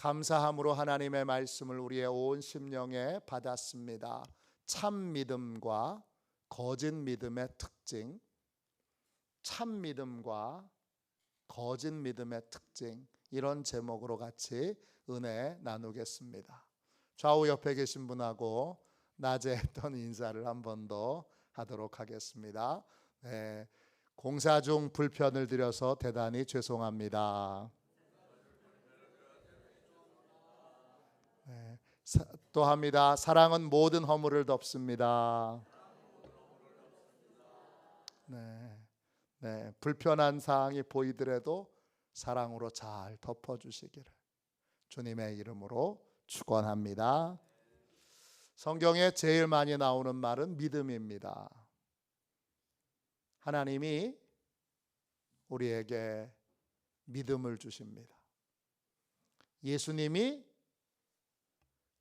감사함으로 하나님의 말씀을 우리의 온 심령에 받았습니다. 참 믿음과 거짓 믿음의 특징, 참 믿음과 거짓 믿음의 특징, 이런 제목으로 같이 은혜 나누겠습니다. 좌우 옆에 계신 분하고 낮에 했던 인사를 한 번 더 하도록 하겠습니다. 네, 공사 중 불편을 드려서 대단히 죄송합니다. 네, 또 합니다. 사랑은 모든 허물을 덮습니다. 네, 불편한 사항이 보이더라도 사랑으로 잘 덮어주시기를 주님의 이름으로 축원합니다. 성경에 제일 많이 나오는 말은 믿음입니다. 하나님이 우리에게 믿음을 주십니다. 예수님이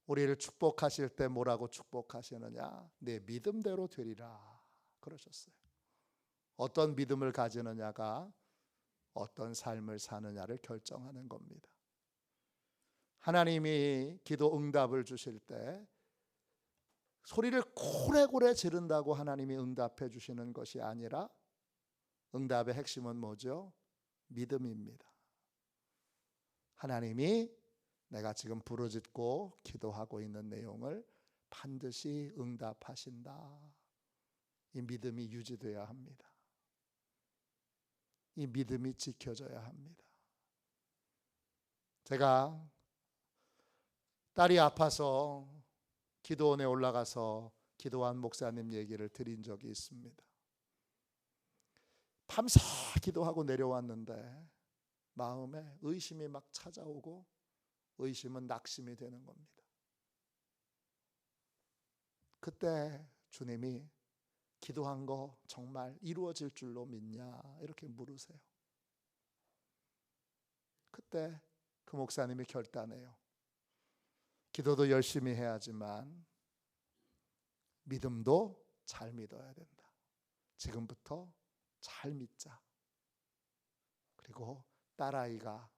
우리를 축복하실 때 뭐라고 축복하시느냐? 내 믿음대로 되리라 그러셨어요. 어떤 믿음을 가지느냐가 어떤 삶을 사느냐를 결정하는 겁니다. 하나님이 기도 응답을 주실 때 소리를 고래고래 지른다고 하나님이 응답해 주시는 것이 아니라 응답의 핵심은 뭐죠? 믿음입니다. 하나님이 내가 지금 부르짖고 기도하고 있는 내용을 반드시 응답하신다. 이 믿음이 유지되어야 합니다. 이 믿음이 지켜져야 합니다. 제가 딸이 아파서 기도원에 올라가서 기도한 목사님 얘기를 드린 적이 있습니다. 밤새 기도하고 내려왔는데 마음에 의심이 막 찾아오고 의심은 낙심이 되는 겁니다. 그때 주님이 기도한 거 정말 이루어질 줄로 믿냐 이렇게 물으세요. 그때 그 목사님이 결단해요. 기도도 열심히 해야지만 믿음도 잘 믿어야 된다. 지금부터 잘 믿자. 그리고 딸아이가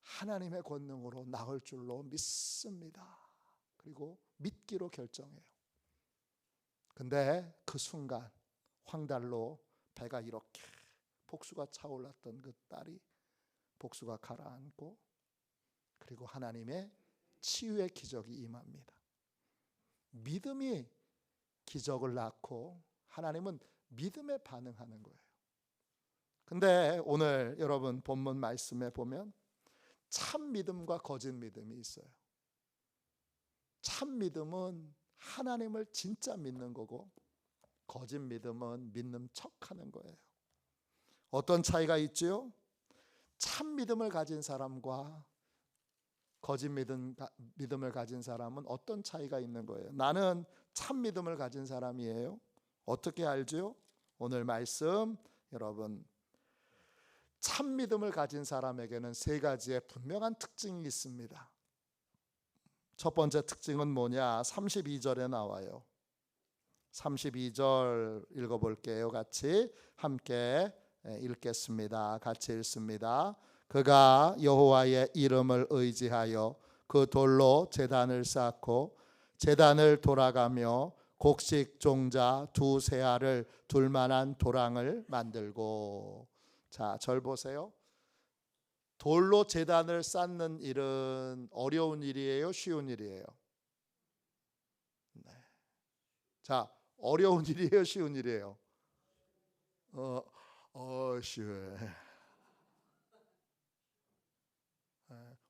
하나님의 권능으로 나을 줄로 믿습니다. 그리고 믿기로 결정해요. 근데 그 순간 황달로 배가 이렇게 복수가 차올랐던 그 딸이 복수가 가라앉고 그리고 하나님의 치유의 기적이 임합니다. 믿음이 기적을 낳고 하나님은 믿음에 반응하는 거예요. 근데 오늘 여러분 본문 말씀에 보면 참 믿음과 거짓 믿음이 있어요. 참 믿음은 하나님을 진짜 믿는 거고 거짓 믿음은 믿는 척하는 거예요. 어떤 차이가 있지요? 참 믿음을 가진 사람과 거짓 믿음을 가진 사람은 어떤 차이가 있는 거예요? 나는 참 믿음을 가진 사람이에요. 어떻게 알죠? 오늘 말씀 여러분 참 믿음을 가진 사람에게는 세 가지의 분명한 특징이 있습니다. 첫 번째 특징은 뭐냐? 32절에 나와요. 32절 읽어볼게요. 같이 함께 읽겠습니다. 같이 읽습니다. 그가 여호와의 이름을 의지하여 그 돌로 제단을 쌓고 제단을 돌아가며 곡식 종자 두 세알을 둘 만한 도랑을 만들고. 자, 절 보세요. 돌로 제단을 쌓는 일은 어려운 일이에요? 쉬운 일이에요? 네. 자, 어려운 일이에요? 쉬운 일이에요? 쉬워요.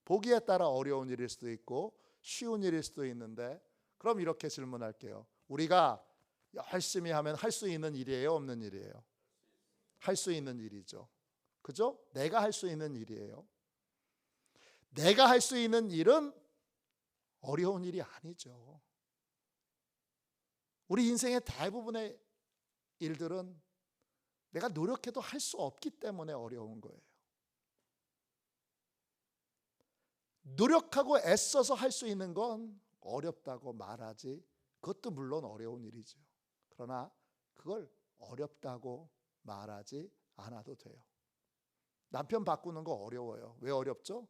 보기에 따라 어려운 일일 수도 있고 쉬운 일일 수도 있는데 그럼 이렇게 질문할게요. 우리가 열심히 하면 할 수 있는 일이에요? 없는 일이에요? 할 수 있는 일이죠. 그죠? 내가 할 수 있는 일이에요. 내가 할 수 있는 일은 어려운 일이 아니죠. 우리 인생의 대부분의 일들은 내가 노력해도 할 수 없기 때문에 어려운 거예요. 노력하고 애써서 할 수 있는 건 어렵다고 말하지 그것도 물론 어려운 일이죠. 그러나 그걸 어렵다고 말하지 않아도 돼요. 남편 바꾸는 거 어려워요. 왜 어렵죠?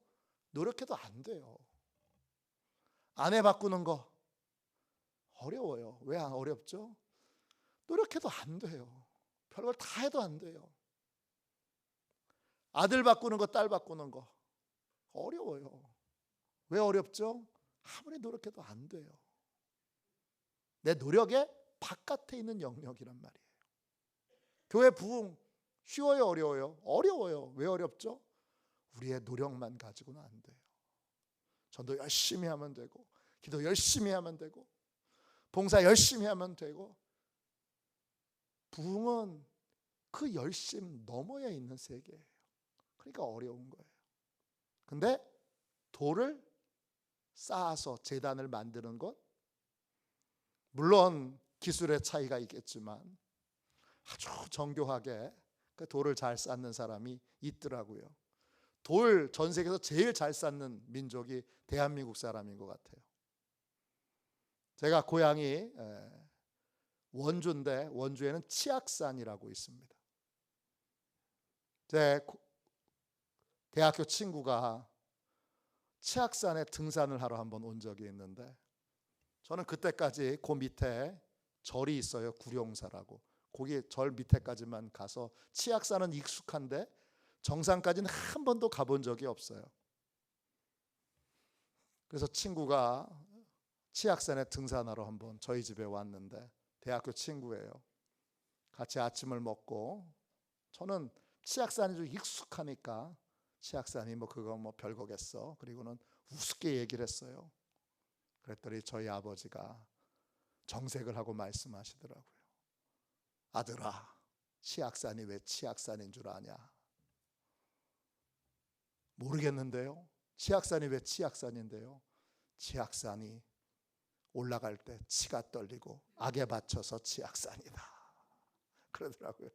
노력해도 안 돼요. 아내 바꾸는 거 어려워요. 왜 어렵죠? 노력해도 안 돼요. 별걸 다 해도 안 돼요. 아들 바꾸는 거, 딸 바꾸는 거 어려워요. 왜 어렵죠? 아무리 노력해도 안 돼요. 내 노력의 바깥에 있는 영역이란 말이에요. 교회 부흥 쉬워요, 어려워요? 어려워요. 왜 어렵죠? 우리의 노력만 가지고는 안 돼요. 전도 열심히 하면 되고, 기도 열심히 하면 되고, 봉사 열심히 하면 되고, 부흥은 그 열심 너머에 있는 세계예요. 그러니까 어려운 거예요. 근데 돌을 쌓아서 제단을 만드는 것, 물론 기술의 차이가 있겠지만 아주 정교하게 그 돌을 잘 쌓는 사람이 있더라고요. 돌 전 세계에서 제일 잘 쌓는 민족이 대한민국 사람인 것 같아요. 제가 고향이 원주인데 원주에는 치악산이라고 있습니다. 제 대학교 친구가 치악산에 등산을 하러 한번 온 적이 있는데, 저는 그때까지 그 밑에 절이 있어요. 구룡사라고. 거기 절 밑에까지만 가서, 치악산은 익숙한데 정상까지는 한 번도 가본 적이 없어요. 그래서 친구가 치악산에 등산하러 한번 저희 집에 왔는데, 대학교 친구예요. 같이 아침을 먹고, 저는 치악산이 좀 익숙하니까 치악산이 그거 별거겠어. 그리고는 우습게 얘기를 했어요. 그랬더니 저희 아버지가 정색을 하고 말씀하시더라고요. 아들아, 치악산이 왜 치악산인 줄 아냐? 모르겠는데요. 치악산이 왜 치악산인데요? 치악산이 올라갈 때 치가 떨리고 악에 받쳐서 치악산이다 그러더라고요.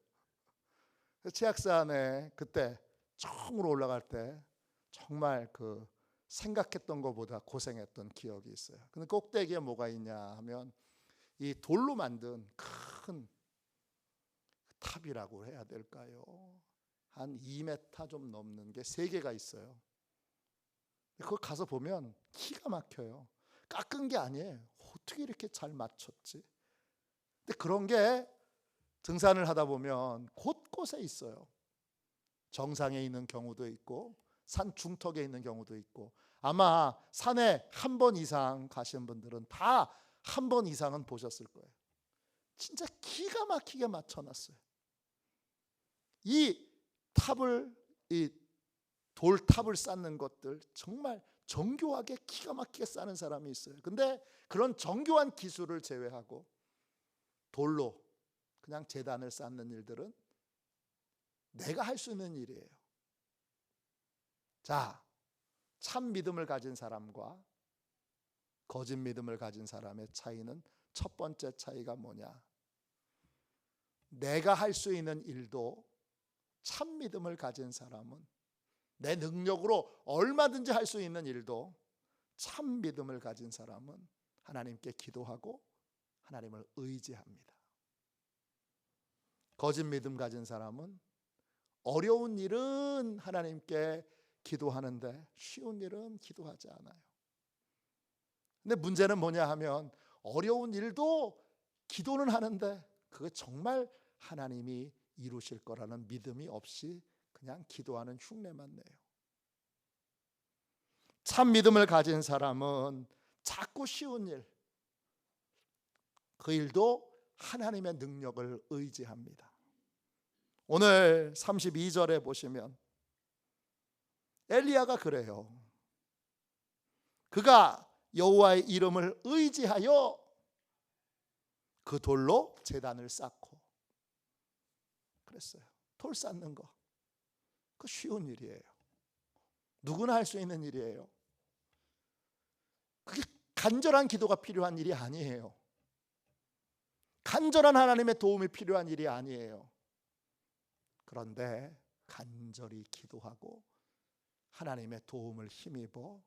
치악산에 그때 처음으로 올라갈 때 정말 그 생각했던 것보다 고생했던 기억이 있어요. 근데 꼭대기에 뭐가 있냐 하면 이 돌로 만든 큰 탑이라고 해야 될까요? 한 2m 좀 넘는 게 3개가 있어요. 그거 가서 보면 기가 막혀요. 깎은 게 아니에요. 어떻게 이렇게 잘 맞췄지? 근데 그런 게 등산을 하다 보면 곳곳에 있어요. 정상에 있는 경우도 있고 산 중턱에 있는 경우도 있고, 아마 산에 한 번 이상 가신 분들은 다 한 번 이상은 보셨을 거예요. 진짜 기가 막히게 맞춰놨어요. 이 탑을, 이 돌탑을 쌓는 것들 정말 정교하게 기가 막히게 쌓는 사람이 있어요. 근데 그런 정교한 기술을 제외하고 돌로 그냥 제단을 쌓는 일들은 내가 할 수 있는 일이에요. 자, 참 믿음을 가진 사람과 거짓 믿음을 가진 사람의 차이는, 첫 번째 차이가 뭐냐? 내가 할 수 있는 일도 참 믿음을 가진 사람은, 내 능력으로 얼마든지 할 수 있는 일도 참 믿음을 가진 사람은 하나님께 기도하고 하나님을 의지합니다. 거짓 믿음 가진 사람은 어려운 일은 하나님께 기도하는데 쉬운 일은 기도하지 않아요. 근데 문제는 뭐냐 하면, 어려운 일도 기도는 하는데 그게 정말 하나님이 이루실 거라는 믿음이 없이 그냥 기도하는 흉내만 내요. 참 믿음을 가진 사람은 자꾸 쉬운 일, 그 일도 하나님의 능력을 의지합니다. 오늘 32절에 보시면 엘리야가 그래요. 그가 여호와의 이름을 의지하여 그 돌로 제단을 쌓고 그랬어요. 돌 쌓는 거, 그 쉬운 일이에요. 누구나 할 수 있는 일이에요. 그게 간절한 기도가 필요한 일이 아니에요. 간절한 하나님의 도움이 필요한 일이 아니에요. 그런데 간절히 기도하고 하나님의 도움을 힘입어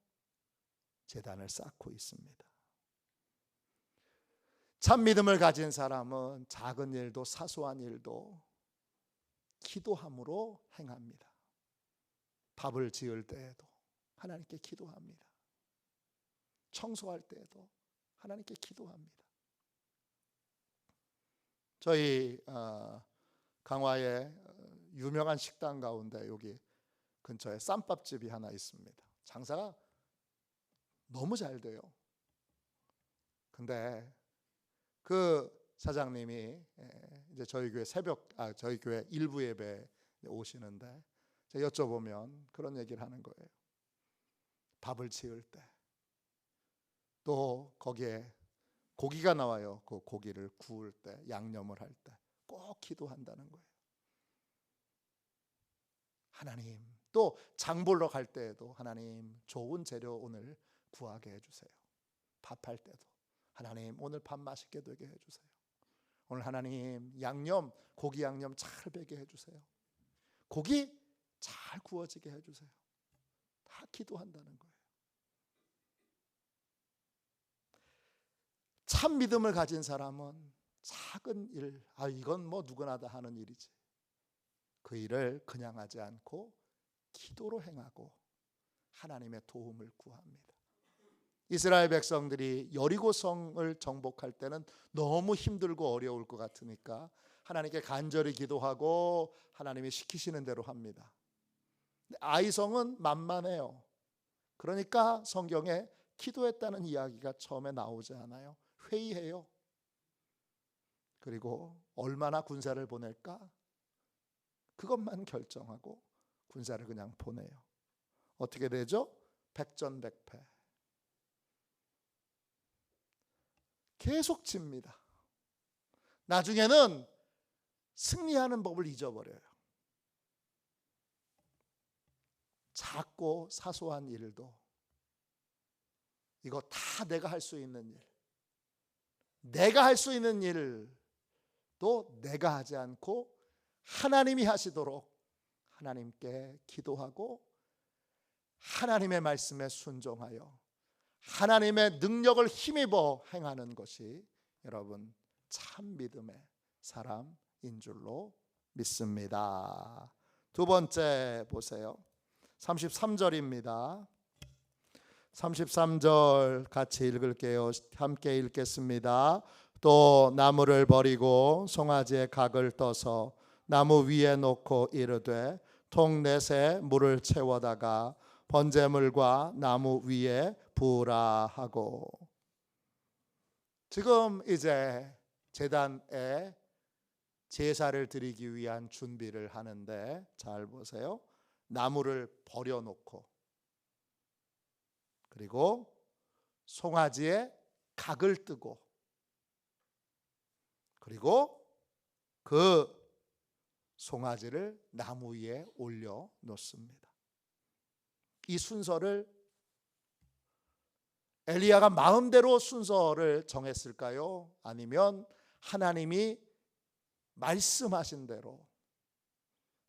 제단을 쌓고 있습니다. 참 믿음을 가진 사람은 작은 일도 사소한 일도 기도함으로 행합니다. 밥을 지을 때에도 하나님께 기도합니다. 청소할 때에도 하나님께 기도합니다. 저희 강화에 유명한 식당 가운데 여기 근처에 쌈밥집이 하나 있습니다. 장사가 너무 잘 돼요. 근데 그 사장님이 이제 저희 교회 일부 예배 오시는데 제가 여쭤보면 그런 얘기를 하는 거예요. 밥을 지을 때 또 거기에 고기가 나와요. 그 고기를 구울 때, 양념을 할 때 꼭 기도한다는 거예요. 하나님, 또 장 보러 갈 때에도 하나님 좋은 재료 오늘 구하게 해주세요. 밥할 때도 하나님 오늘 밥 맛있게 되게 해주세요. 오늘 하나님 고기 양념 잘 배게 해주세요. 고기 잘 구워지게 해주세요. 다 기도한다는 거예요. 참 믿음을 가진 사람은 작은 일, 이건 뭐 누구나 다 하는 일이지. 그 일을 그냥 하지 않고 기도로 행하고 하나님의 도움을 구합니다. 이스라엘 백성들이 여리고성을 정복할 때는 너무 힘들고 어려울 것 같으니까 하나님께 간절히 기도하고 하나님이 시키시는 대로 합니다. 아이성은 만만해요. 그러니까 성경에 기도했다는 이야기가 처음에 나오지 않아요. 회의해요. 그리고 얼마나 군사를 보낼까? 그것만 결정하고 군사를 그냥 보내요. 어떻게 되죠? 백전백패. 계속 집니다. 나중에는 승리하는 법을 잊어버려요. 작고 사소한 일도 이거 다 내가 할 수 있는 일, 내가 할 수 있는 일도 내가 하지 않고 하나님이 하시도록 하나님께 기도하고 하나님의 말씀에 순종하여 하나님의 능력을 힘입어 행하는 것이 여러분 참 믿음의 사람인 줄로 믿습니다. 두 번째 보세요. 33절입니다. 33절 같이 읽을게요. 함께 읽겠습니다. 또 나무를 버리고 송아지의 각을 떠서 나무 위에 놓고 이르되 통 넷에 물을 채워다가 번제물과 나무 위에 부으라 하고. 지금 이제 제단에 제사를 드리기 위한 준비를 하는데 잘 보세요. 나무를 버려놓고 그리고 송아지의 각을 뜨고 그리고 그 송아지를 나무 위에 올려 놓습니다. 이 순서를 엘리야가 마음대로 순서를 정했을까요? 아니면 하나님이 말씀하신 대로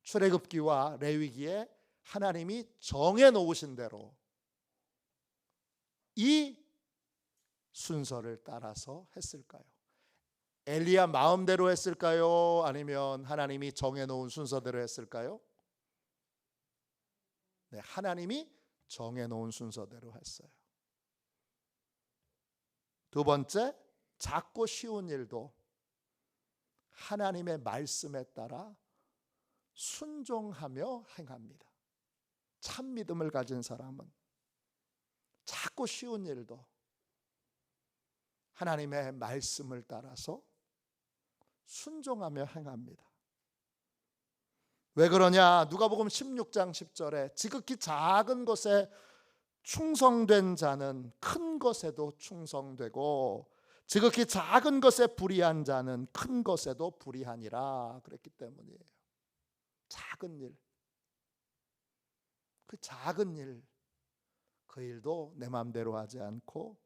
출애굽기와 레위기에 하나님이 정해 놓으신 대로 이 순서를 따라서 했을까요? 엘리야 마음대로 했을까요? 아니면 하나님이 정해 놓은 순서대로 했을까요? 네, 하나님이 정해 놓은 순서대로 했어요. 두 번째, 작고 쉬운 일도 하나님의 말씀에 따라 순종하며 행합니다. 참 믿음을 가진 사람은 작고 쉬운 일도 하나님의 말씀을 따라서 순종하며 행합니다. 왜 그러냐? 누가복음 16장 10절에 지극히 작은 것에 충성된 자는 큰 것에도 충성되고 지극히 작은 것에 불의한 자는 큰 것에도 불의하니라 그랬기 때문이에요. 작은 일, 그 작은 일, 그 일도 내 마음대로 하지 않고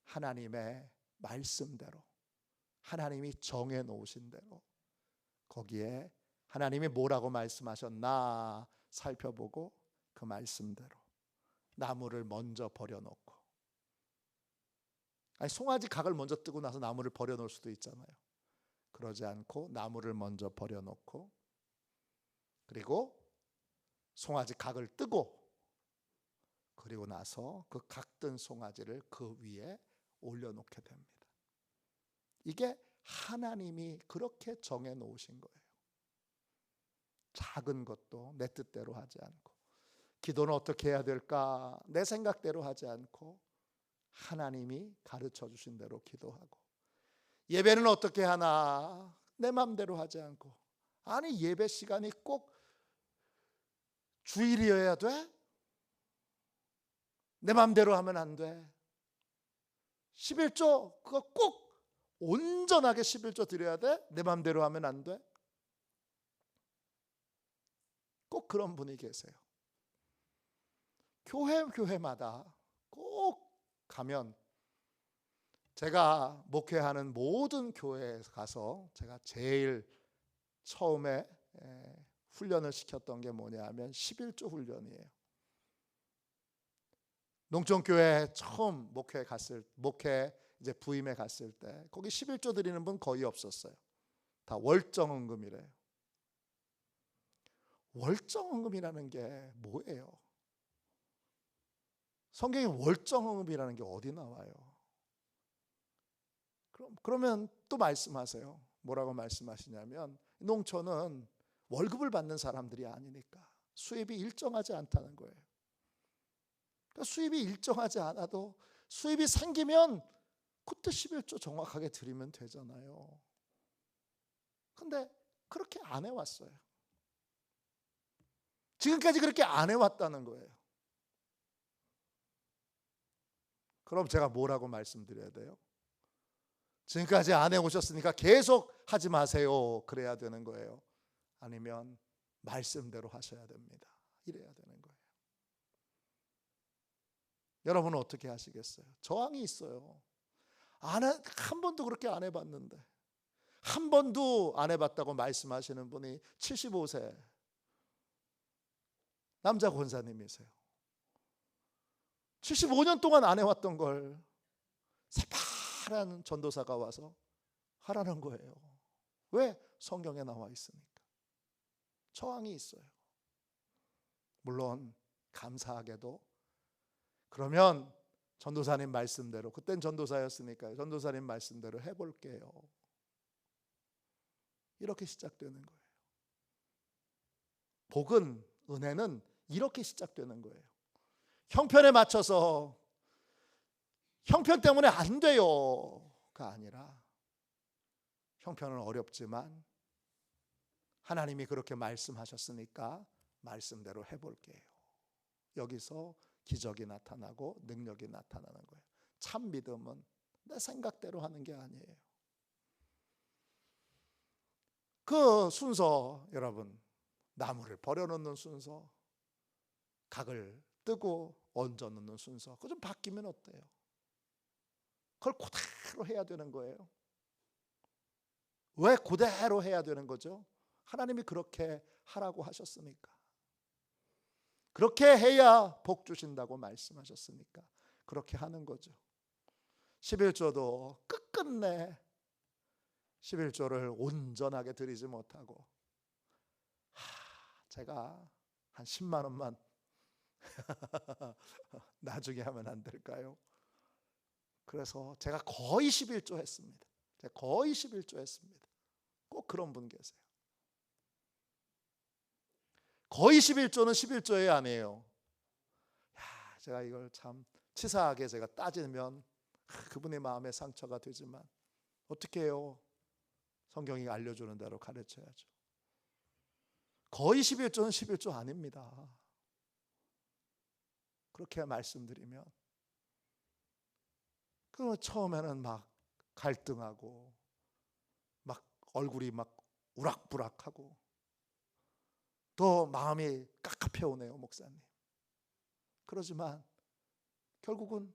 하나님의 말씀대로 하나님이 정해 놓으신 대로 거기에 하나님이 뭐라고 말씀하셨나 살펴보고 그 말씀대로 나무를 먼저 버려놓고, 송아지 각을 먼저 뜨고 나서 나무를 버려놓을 수도 있잖아요. 그러지 않고 나무를 먼저 버려놓고 그리고 송아지 각을 뜨고 그리고 나서 그 각든 송아지를 그 위에 올려놓게 됩니다. 이게 하나님이 그렇게 정해 놓으신 거예요. 작은 것도 내 뜻대로 하지 않고, 기도는 어떻게 해야 될까 내 생각대로 하지 않고 하나님이 가르쳐 주신 대로 기도하고, 예배는 어떻게 하나 내 맘대로 하지 않고, 아니 예배 시간이 꼭 주일이어야 돼? 내 맘대로 하면 안 돼. 11조 그거 꼭 온전하게 11조 드려야 돼? 내 맘대로 하면 안 돼? 꼭 그런 분이 계세요. 교회마다 꼭 가면, 제가 목회하는 모든 교회에 가서 제가 제일 처음에 훈련을 시켰던 게 뭐냐 하면 11조 훈련이에요. 농촌교회 처음 목회 이제 부임에 갔을 때 거기 11조 드리는 분 거의 없었어요. 다 월정헌금이래요. 월정헌금이라는 게 뭐예요? 성경에 월정헌금이라는 게 어디 나와요? 그러면 또 말씀하세요. 뭐라고 말씀하시냐면, 농촌은 월급을 받는 사람들이 아니니까 수입이 일정하지 않다는 거예요. 그러니까 수입이 일정하지 않아도 수입이 생기면 그때 11조 정확하게 드리면 되잖아요. 근데 그렇게 안 해왔어요. 지금까지 그렇게 안 해왔다는 거예요. 그럼 제가 뭐라고 말씀드려야 돼요? 지금까지 안 해오셨으니까 계속 하지 마세요, 그래야 되는 거예요? 아니면 말씀대로 하셔야 됩니다, 이래야 되는 거예요? 여러분은 어떻게 하시겠어요? 저항이 있어요. 한 번도 그렇게 안 해봤는데, 한 번도 안 해봤다고 말씀하시는 분이 75세 남자 권사님이세요. 75년 동안 안 해왔던 걸 새파란 전도사가 와서 하라는 거예요. 왜? 성경에 나와 있으니까. 저항이 있어요. 물론 감사하게도 그러면 전도사님 말씀대로, 그땐 전도사였으니까요, 전도사님 말씀대로 해볼게요, 이렇게 시작되는 거예요. 복은, 은혜는 이렇게 시작되는 거예요. 형편에 맞춰서 형편 때문에 안 돼요가 아니라, 형편은 어렵지만 하나님이 그렇게 말씀하셨으니까 말씀대로 해볼게요. 여기서 기적이 나타나고 능력이 나타나는 거예요. 참 믿음은 내 생각대로 하는 게 아니에요. 그 순서, 여러분, 나무를 버려놓는 순서, 각을 뜨고 얹어 놓는 순서, 그거 좀 바뀌면 어때요? 그걸 그대로 해야 되는 거예요. 왜 그대로 해야 되는 거죠? 하나님이 그렇게 하라고 하셨으니까. 그렇게 해야 복 주신다고 말씀하셨으니까 그렇게 하는 거죠. 11조도 끝끝내 11조를 온전하게 드리지 못하고, 제가 한 10만 원만 나중에 하면 안 될까요? 그래서 제가 거의 11조 했습니다. 제가 거의 11조 했습니다. 꼭 그런 분 계세요. 거의 11조는 11조에 아니에요. 제가 이걸 참 치사하게 제가 따지면 그분의 마음에 상처가 되지만 어떻게 해요? 성경이 알려주는 대로 가르쳐야죠. 거의 11조는 11조 아닙니다. 그렇게 말씀드리면, 그 처음에는 막 갈등하고 막 얼굴이 막 우락부락하고 또 마음이 깝깝해오네요, 목사님. 그러지만 결국은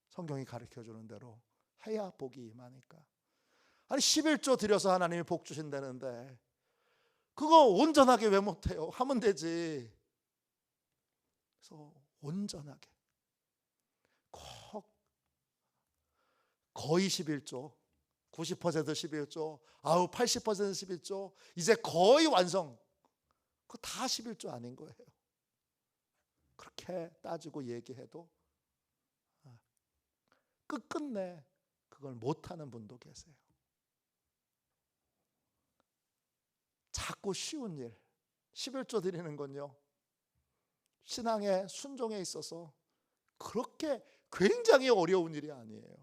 성경이 가르쳐주는 대로 해야 복이 임하니까. 아니 11조 드려서 하나님이 복 주신다는데 그거 온전하게 왜 못해요? 하면 되지. 그래서 온전하게 거의 11조, 90% 11조, 80% 11조, 이제 거의 완성. 그거 다 11조 아닌 거예요. 그렇게 따지고 얘기해도 끝끝내 그걸 못하는 분도 계세요. 작고 쉬운 일, 11조 드리는 건요, 신앙의 순종에 있어서 그렇게 굉장히 어려운 일이 아니에요.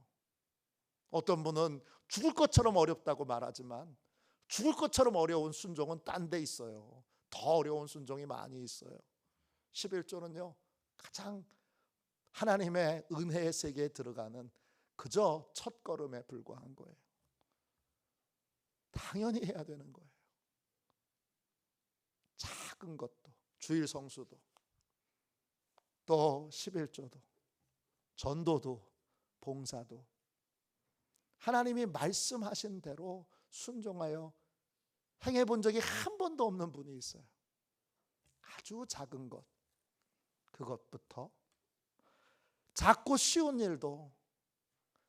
어떤 분은 죽을 것처럼 어렵다고 말하지만 죽을 것처럼 어려운 순종은 딴 데 있어요. 더 어려운 순종이 많이 있어요. 11조는요 가장 하나님의 은혜의 세계에 들어가는 그저 첫걸음에 불과한 거예요. 당연히 해야 되는 거예요. 작은 것도, 주일 성수도, 또 11조도, 전도도, 봉사도 하나님이 말씀하신 대로 순종하여 행해 본 적이 한 번도 없는 분이 있어요. 아주 작은 것, 그것부터 작고 쉬운 일도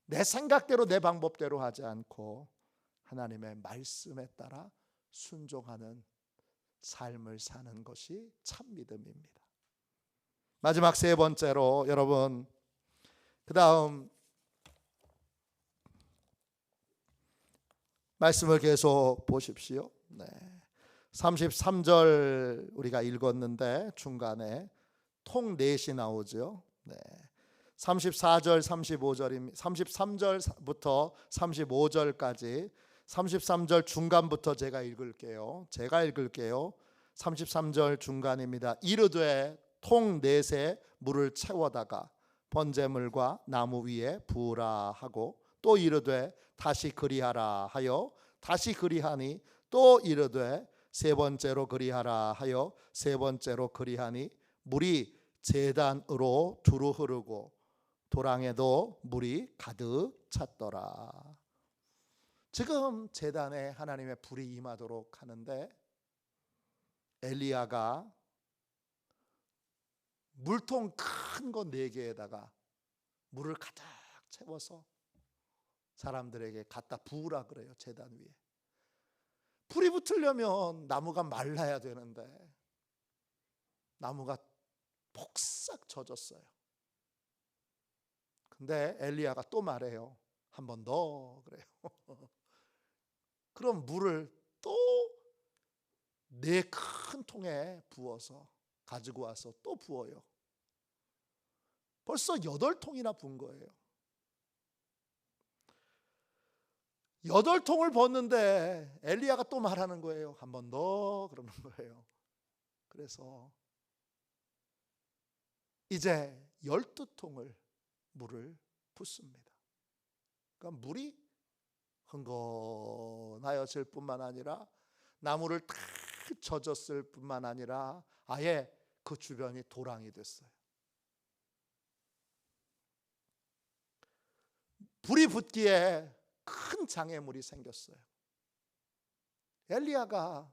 내 생각대로 내 방법대로 하지 않고 하나님의 말씀에 따라 순종하는 삶을 사는 것이 참 믿음입니다. 마지막 세 번째로 여러분, 그 다음 말씀을 계속 보십시오. 33절 우리가 읽었는데 중간에 통 넷이 나오죠. 34절, 35절입니다. 33절부터 35절까지 33절 중간부터 제가 읽을게요. 33절 중간입니다. 이르되 통 넷에 물을 채워다가 번제물과 나무 위에 부으라 하고, 또 이르되 다시 그리하라 하여 다시 그리하니, 또 이르되 세 번째로 그리하라 하여 세 번째로 그리하니, 물이 제단으로 두루 흐르고 도랑에도 물이 가득 찼더라. 지금 제단에 하나님의 불이 임하도록 하는데 엘리야가 물통 큰 거 4개에다가 물을 가득 채워서 사람들에게 갖다 부으라 그래요. 제단 위에 불이 붙으려면 나무가 말라야 되는데 나무가 폭삭 젖었어요. 근데 엘리야가 또 말해요. 한 번 더 그래요. 그럼 물을 또 4큰 통에 부어서 가지고 와서 또 부어요. 벌써 8통이나 부은 거예요. 8통을 붓는데 엘리야가 또 말하는 거예요. 한 번 더 그러는 거예요. 그래서 이제 12통을 물을 붓습니다. 그러니까 물이 흥건하여질 뿐만 아니라 나무를 다 젖었을 뿐만 아니라 아예 그 주변이 도랑이 됐어요. 불이 붙기에 큰 장애물이 생겼어요. 엘리야가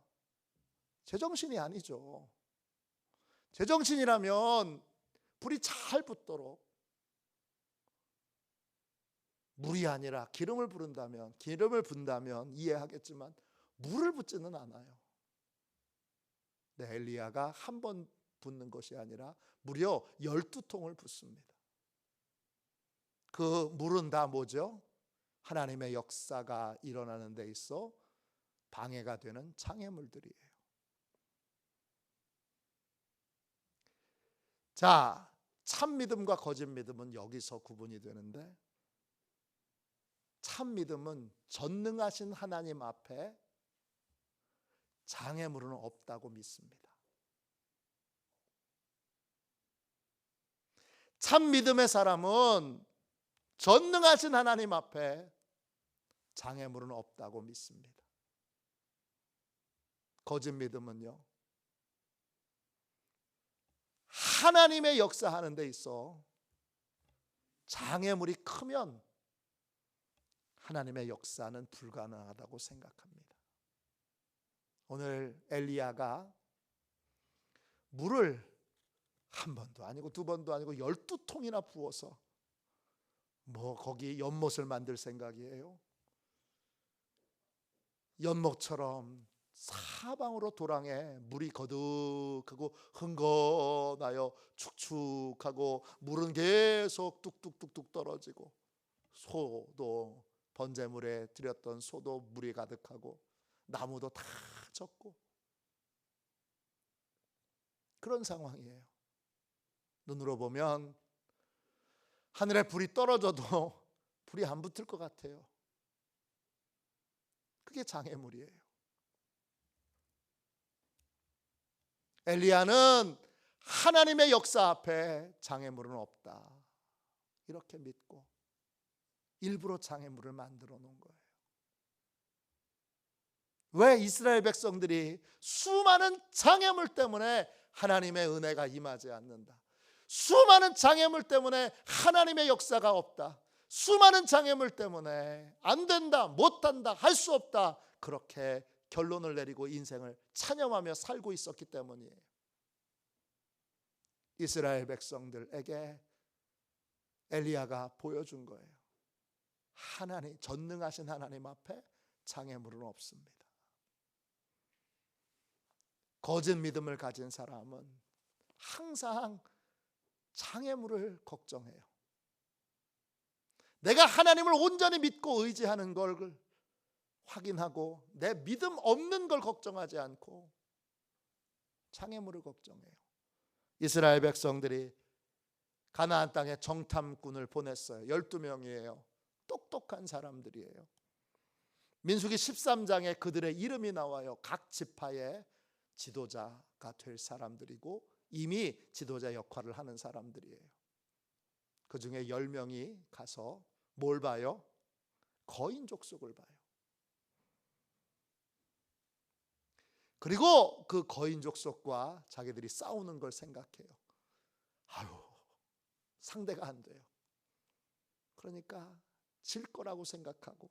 제정신이 아니죠. 제정신이라면 불이 잘 붙도록 물이 아니라 기름을 붓는다면 이해하겠지만 물을 붓지는 않아요. 네, 엘리야가 한 번 붓는 것이 아니라 무려 12통을 붓습니다. 그 물은 다 뭐죠? 하나님의 역사가 일어나는 데 있어 방해가 되는 장애물들이에요. 자, 참 믿음과 거짓 믿음은 여기서 구분이 되는데, 참 믿음은 전능하신 하나님 앞에 장애물은 없다고 믿습니다. 참 믿음의 사람은 전능하신 하나님 앞에 장애물은 없다고 믿습니다. 거짓 믿음은요, 하나님의 역사하는 데 있어 장애물이 크면 하나님의 역사는 불가능하다고 생각합니다. 오늘 엘리야가 물을 한 번도 아니고 두 번도 아니고 12통이나 부어서 거기 연못을 만들 생각이에요? 연못처럼 사방으로 도랑에 물이 거득하고 흥건하여 축축하고 물은 계속 뚝뚝뚝뚝 떨어지고, 소도 번제물에 드렸던 소도 물이 가득하고 나무도 다 졌고, 그런 상황이에요. 눈으로 보면 하늘에 불이 떨어져도 불이 안 붙을 것 같아요. 그게 장애물이에요. 엘리야는 하나님의 역사 앞에 장애물은 없다, 이렇게 믿고 일부러 장애물을 만들어 놓은 거예요. 왜 이스라엘 백성들이 수많은 장애물 때문에 하나님의 은혜가 임하지 않는다, 수많은 장애물 때문에 하나님의 역사가 없다, 수많은 장애물 때문에 안 된다, 못한다, 할 수 없다, 그렇게 결론을 내리고 인생을 찬염하며 살고 있었기 때문이에요. 이스라엘 백성들에게 엘리야가 보여준 거예요. 하나님, 전능하신 하나님 앞에 장애물은 없습니다. 거짓 믿음을 가진 사람은 항상 장애물을 걱정해요. 내가 하나님을 온전히 믿고 의지하는 걸 확인하고 내 믿음 없는 걸 걱정하지 않고 장애물을 걱정해요. 이스라엘 백성들이 가나안 땅에 정탐꾼을 보냈어요. 12명이에요. 똑똑한 사람들이에요. 민수기 13장에 그들의 이름이 나와요. 각 지파의 지도자가 될 사람들이고 이미 지도자 역할을 하는 사람들이에요. 그 중에 10명이 가서 뭘 봐요? 거인 족속을 봐요. 그리고 그 거인 족속과 자기들이 싸우는 걸 생각해요. 아유, 상대가 안 돼요. 그러니까 질 거라고 생각하고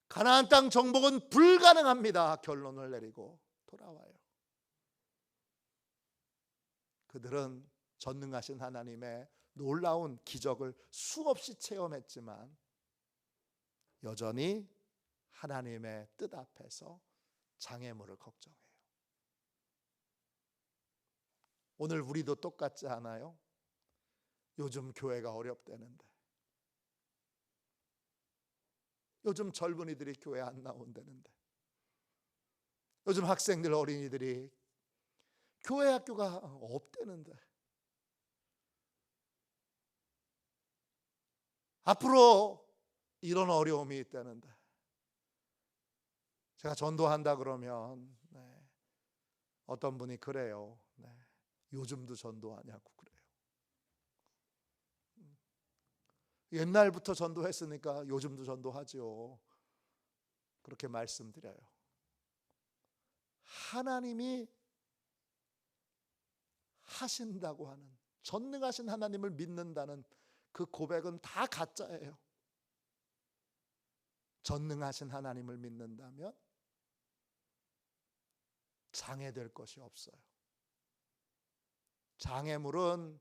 가나안 땅 정복은 불가능합니다, 결론을 내리고 돌아와요. 그들은 전능하신 하나님의 놀라운 기적을 수없이 체험했지만 여전히 하나님의 뜻 앞에서 장애물을 걱정해요. 오늘 우리도 똑같지 않아요? 요즘 교회가 어렵다는데, 요즘 젊은이들이 교회 안 나온다는데, 요즘 학생들, 어린이들이 교회 학교가 없다는데, 앞으로 이런 어려움이 있다는데, 제가 전도한다 그러면 어떤 분이 그래요. 요즘도 전도하냐고 그래요. 옛날부터 전도했으니까 요즘도 전도하죠. 그렇게 말씀드려요. 하나님이 하신다고 하는, 전능하신 하나님을 믿는다는 그 고백은 다 가짜예요. 전능하신 하나님을 믿는다면 장애될 것이 없어요. 장애물은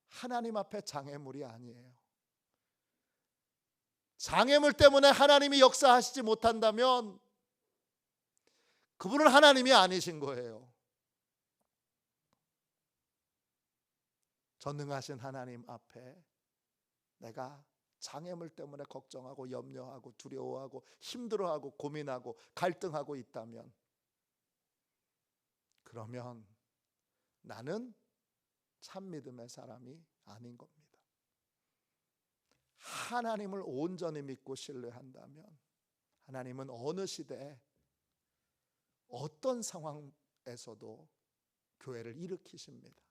하나님 앞에 장애물이 아니에요. 장애물 때문에 하나님이 역사하시지 못한다면 그분은 하나님이 아니신 거예요. 전능하신 하나님 앞에 내가 장애물 때문에 걱정하고 염려하고 두려워하고 힘들어하고 고민하고 갈등하고 있다면, 그러면 나는 참 믿음의 사람이 아닌 겁니다. 하나님을 온전히 믿고 신뢰한다면 하나님은 어느 시대에 어떤 상황에서도 교회를 일으키십니다.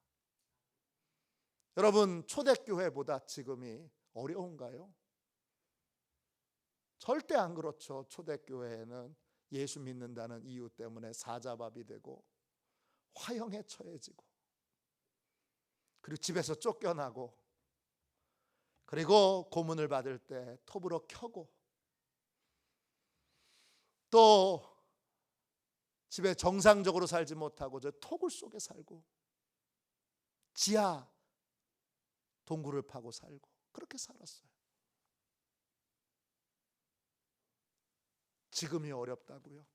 여러분, 초대교회보다 지금이 어려운가요? 절대 안 그렇죠. 초대교회에는 예수 믿는다는 이유 때문에 사자밥이 되고 화형에 처해지고, 그리고 집에서 쫓겨나고, 그리고 고문을 받을 때 톱으로 켜고, 또 집에 정상적으로 살지 못하고 저 토굴 속에 살고, 지하 동굴을 파고 살고, 그렇게 살았어요. 지금이 어렵다고요?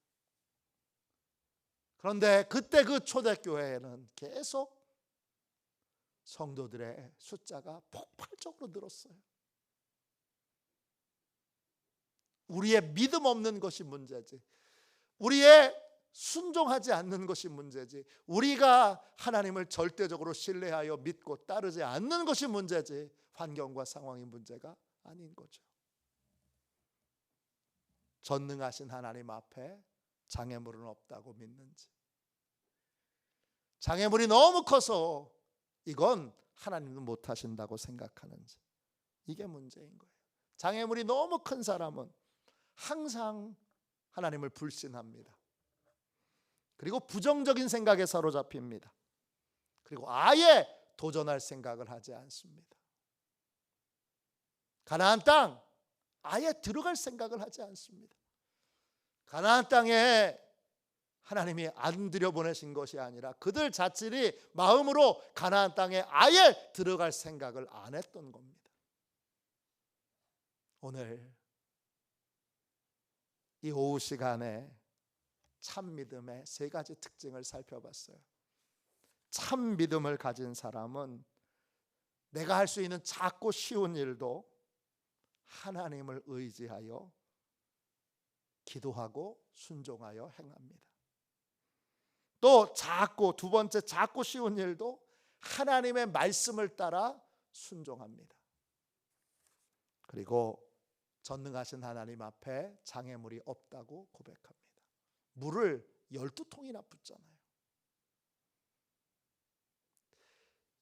그런데 그때 그 초대교회에는 계속 성도들의 숫자가 폭발적으로 늘었어요. 우리의 믿음 없는 것이 문제지, 우리의 순종하지 않는 것이 문제지, 우리가 하나님을 절대적으로 신뢰하여 믿고 따르지 않는 것이 문제지, 환경과 상황이 문제가 아닌 거죠. 전능하신 하나님 앞에 장애물은 없다고 믿는지, 장애물이 너무 커서 이건 하나님은 못하신다고 생각하는지, 이게 문제인 거예요. 장애물이 너무 큰 사람은 항상 하나님을 불신합니다. 그리고 부정적인 생각에 사로잡힙니다. 그리고 아예 도전할 생각을 하지 않습니다. 가나안 땅 아예 들어갈 생각을 하지 않습니다. 가나안 땅에 하나님이 안 들여보내신 것이 아니라 그들 자신이 마음으로 가나안 땅에 아예 들어갈 생각을 안 했던 겁니다. 오늘 이 오후 시간에 참 믿음의 세 가지 특징을 살펴봤어요. 참 믿음을 가진 사람은 내가 할 수 있는 작고 쉬운 일도 하나님을 의지하여 기도하고 순종하여 행합니다. 또 작고, 두 번째 작고 쉬운 일도 하나님의 말씀을 따라 순종합니다. 그리고 전능하신 하나님 앞에 장애물이 없다고 고백합니다. 물을 12통이나 붓잖아요.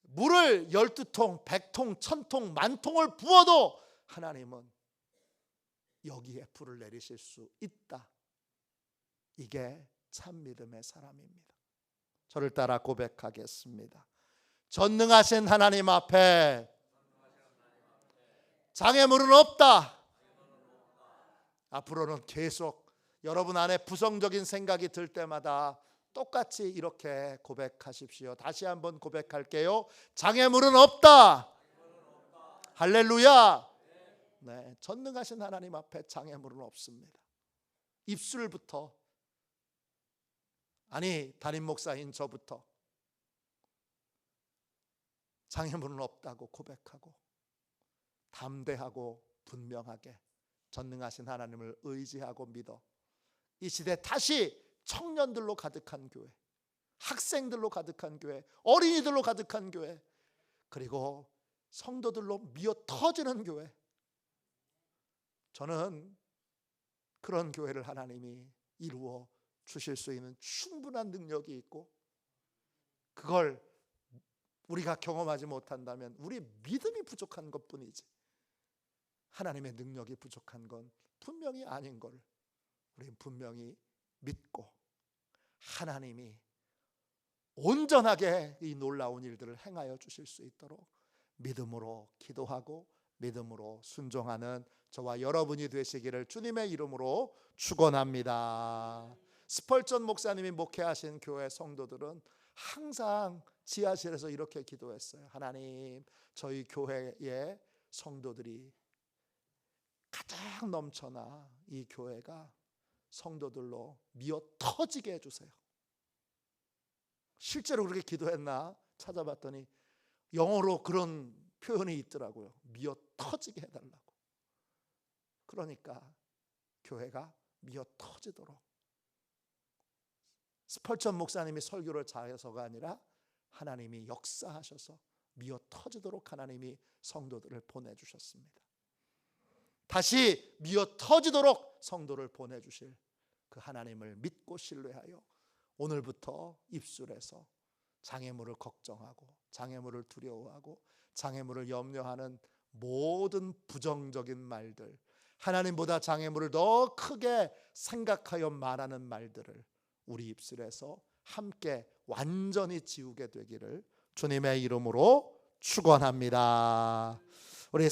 물을 12통, 100통, 1000통, 10,000통을 부어도 하나님은 여기에 불을 내리실 수 있다. 이게 참 믿음의 사람입니다. 저를 따라 고백하겠습니다. 전능하신 하나님 앞에 장애물은 없다. 앞으로는 계속 여러분 안에 부정적인 생각이 들 때마다 똑같이 이렇게 고백하십시오. 다시 한번 고백할게요. 장애물은 없다. 할렐루야. 네, 전능하신 하나님 앞에 장애물은 없습니다. 입술부터, 아니 담임 목사인 저부터 장애물은 없다고 고백하고 담대하고 분명하게 전능하신 하나님을 의지하고 믿어 이 시대 다시 청년들로 가득한 교회, 학생들로 가득한 교회, 어린이들로 가득한 교회, 그리고 성도들로 미어 터지는 교회, 저는 그런 교회를 하나님이 이루어 주실 수 있는 충분한 능력이 있고, 그걸 우리가 경험하지 못한다면 우리 믿음이 부족한 것뿐이지 하나님의 능력이 부족한 건 분명히 아닌 걸 우리는 분명히 믿고, 하나님이 온전하게 이 놀라운 일들을 행하여 주실 수 있도록 믿음으로 기도하고 믿음으로 순종하는 저와 여러분이 되시기를 주님의 이름으로 축원합니다. 스펄전 목사님이 목회하신 교회 성도들은 항상 지하실에서 이렇게 기도했어요. 하나님, 저희 교회의 성도들이 가장 넘쳐나 이 교회가 성도들로 미어 터지게 해주세요. 실제로 그렇게 기도했나 찾아봤더니 영어로 그런 표현이 있더라고요. 미어 터지게 해달라고. 그러니까 교회가 미어 터지도록 스펄전 목사님이 설교를 잘해서가 아니라 하나님이 역사하셔서 미어 터지도록 하나님이 성도들을 보내주셨습니다. 다시 미어 터지도록 성도를 보내주실 그 하나님을 믿고 신뢰하여 오늘부터 입술에서 장애물을 걱정하고 장애물을 두려워하고 장애물을 염려하는 모든 부정적인 말들, 하나님보다 장애물을 더 크게 생각하여 말하는 말들을 우리 입술에서 함께 완전히 지우게 되기를 주님의 이름으로 축원합니다. 우리